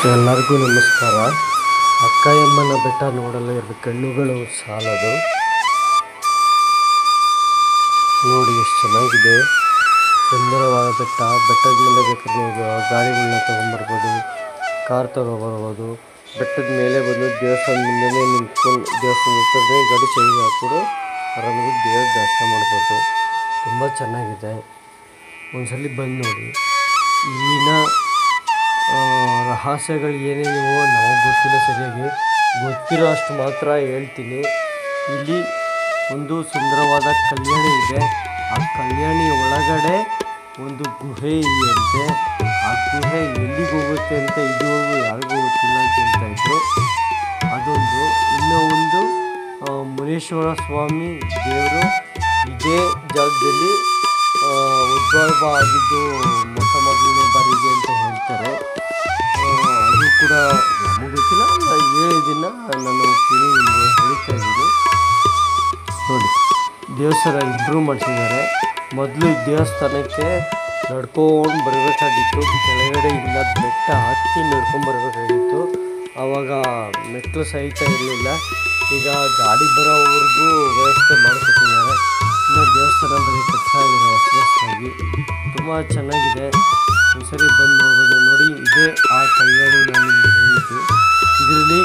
ಎಲ್ಲರಿಗೂ ನಮಸ್ಕಾರ. ಅಕ್ಕಯಮ್ಮನ ಬೆಟ್ಟ ನೋಡಲು ಎರಡು ಕಣ್ಣುಗಳು ಸಾಲದು. ನೋಡಿ ಎಷ್ಟು ಚೆನ್ನಾಗಿದೆ, ಸುಂದರವಾದ ಬೆಟ್ಟ. ಬೆಟ್ಟದ ಮೇಲೆ ಬೇಕಾದ್ರೆ ನೀವು ಗಾಡಿಗಳನ್ನ ತೊಗೊಂಬರ್ಬೋದು, ಕಾರ್ ತೊಗೊಬರ್ಬೋದು. ಬೆಟ್ಟದ ಮೇಲೆ ಬಂದು ದೇವಸ್ಥಾನದ ಮುಂದೆನೇ ನಿಂತ್ಕೊಂಡು ದೇವಸ್ಥಾನದ ಹತ್ರನೇ ಗಾಡಿ ಚೇಂಜ್ ಹಾಕ್ಬಿಟ್ಟು ಆರಾಮಾಗಿ ದೇವ್ರ ದರ್ಶನ ಮಾಡ್ಬೋದು. ತುಂಬ ಚೆನ್ನಾಗಿದೆ, ಒಂದ್ಸಲಿ ಬಂದು ನೋಡಿ. ಇಲ್ಲಿನ ರಹಸ್ಯಗಳು ಏನೇನಿವೋ ನಮಗೆ ಗೊತ್ತಿಲ್ಲ, ಸರಿಯಾಗಿ ಗೊತ್ತಿರೋ ಅಷ್ಟು ಮಾತ್ರ ಹೇಳ್ತೀನಿ. ಇಲ್ಲಿ ಒಂದು ಸುಂದರವಾದ ಕಲ್ಯಾಣಿ ಇದೆ. ಆ ಕಲ್ಯಾಣಿ ಒಳಗಡೆ ಒಂದು ಗುಹೆ ಇದೆಯಂತೆ. ಆ ಗುಹೆ ಎಲ್ಲಿಗೆ ಹೋಗುತ್ತೆ ಅಂತ ಇದುವರೆಗೂ ಯಾರಿಗೂ ಗೊತ್ತಿಲ್ಲ ಅಂತ ಹೇಳ್ತಾಯಿದ್ರು. ಅದೊಂದು. ಇನ್ನೂ ಒಂದು ಮುನೇಶ್ವರ ಸ್ವಾಮಿ ದೇವರು ಇದೇ ಜಾಗದಲ್ಲಿ ಉದ್ಭವ ಆಗಿದ್ದು ಮೊಟ್ಟ ಮೊದಲನೇ ಬಾರಿಗೆ ಅಂತ ಹೇಳ್ತಾರೆ. ಅದು ಕೂಡ ನಮಗೆ ಗೊತ್ತಿಲ್ಲ, 7 ದಿನ ನಾನು ಕೇಳಿ ನಿಮಗೆ ಹೇಳ್ತಾ ಇದ್ದೀನಿ. ನೋಡಿ, ದೇವಸ್ಥಾನ ಇಂಪ್ರೂವ್ ಮಾಡಿಸಿದ್ದಾರೆ. ಮೊದಲು ಈ ದೇವಸ್ಥಾನಕ್ಕೆ ನಡ್ಕೊಂಡು ಬರಬೇಕಾಗಿತ್ತು, ಕೆಳಗಡೆಯಿಂದ ಬೆಟ್ಟ ಹತ್ತಿ ನಡ್ಕೊಂಡು ಬರಬೇಕಾಗಿತ್ತು. ಆವಾಗ ಮೆಟ್ಲು ಸಹಿತ ಇರಲಿಲ್ಲ. ಈಗ ಗಾಡಿ ಬರೋವರೆಗೂ ವ್ಯವಸ್ಥೆ ಮಾಡಿಕೊಟ್ಟಿದ್ದಾರೆ. ಇನ್ನು ದೇವಸ್ಥಾನ ಬರೀ ಕಟ್ತಾ ಇದ್ದಾರೆ ಹೊಸದಾಗಿ. ತುಂಬ ಚೆನ್ನಾಗಿದೆ, ಒಂದ್ಸರಿ ಬಂದು ನೋಡ್ಬೋದು. ನೋಡಿ, ಇದೇ ಆ ಕಲ್ಯಾಣಿ ನಾನು ನಿಮಗೆ ಹೇಳಿದ್ದು. ಇದರಲ್ಲಿ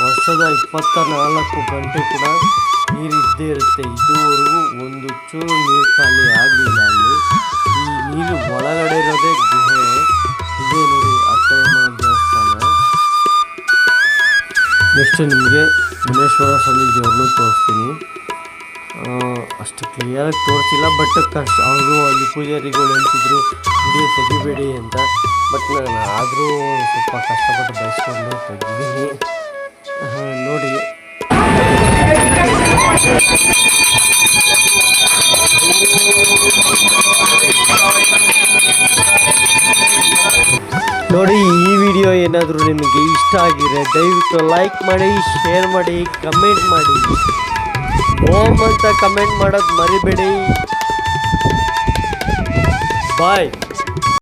ವರ್ಷದ 24 ಗಂಟೆ ಕೂಡ ನೀರು ಇದ್ದೇ ಇರುತ್ತೆ. ಇದುವರೆಗೂ ಒಂದು ಚೂರು ನೀರು ಖಾಲಿ ಆಗಲಿಲ್ಲ ಅಲ್ಲಿ. ಈ ನೀರು ಒಳಗಡೆ ಇರೋದೇ ಗುಹೆ. ಇದೇ ನೋಡಿ ಅಕ್ಕಯಮ್ಮನ ದೇವಸ್ಥಾನ. ನೆಕ್ಸ್ಟ್ ನಿಮಗೆ ಮುನೇಶ್ವರ ಸ್ವಾಮಿ ದೇವ್ರನ್ನೂ ತೋರಿಸ್ತೀನಿ. ಅಷ್ಟು ಕ್ಲಿಯರಾಗಿ ತೋರಿಸಿಲ್ಲ, ಬಟ್ ಅವರು ಅಲ್ಲಿ ಪೂಜಾರಿಗಳು ಹೇಳ್ತಿದ್ರು ವಿಡಿಯೋ ತೆಗಿಬೇಡಿ ಅಂತ. ಬಟ್ ನಾನು ಆದರೂ ಸ್ವಲ್ಪ ಕಷ್ಟಪಟ್ಟು ಬಯಸ್ಕೊಂಡು ತೆಗಿದ್ದೀನಿ. ನೋಡಿ, ನೋಡಿ ಈ ವಿಡಿಯೋ ಏನಾದರೂ ನಿಮಗೆ ಇಷ್ಟ ಆಗಿದ್ರೆ ದಯವಿಟ್ಟು ಲೈಕ್ ಮಾಡಿ, ಶೇರ್ ಮಾಡಿ, ಕಮೆಂಟ್ ಮಾಡಿ. ಓಮ್ ಅಂತ ಕಮೆಂಟ್ ಮಾಡೋದು ಮರಿಬೇಡಿ. ಬಾಯ್.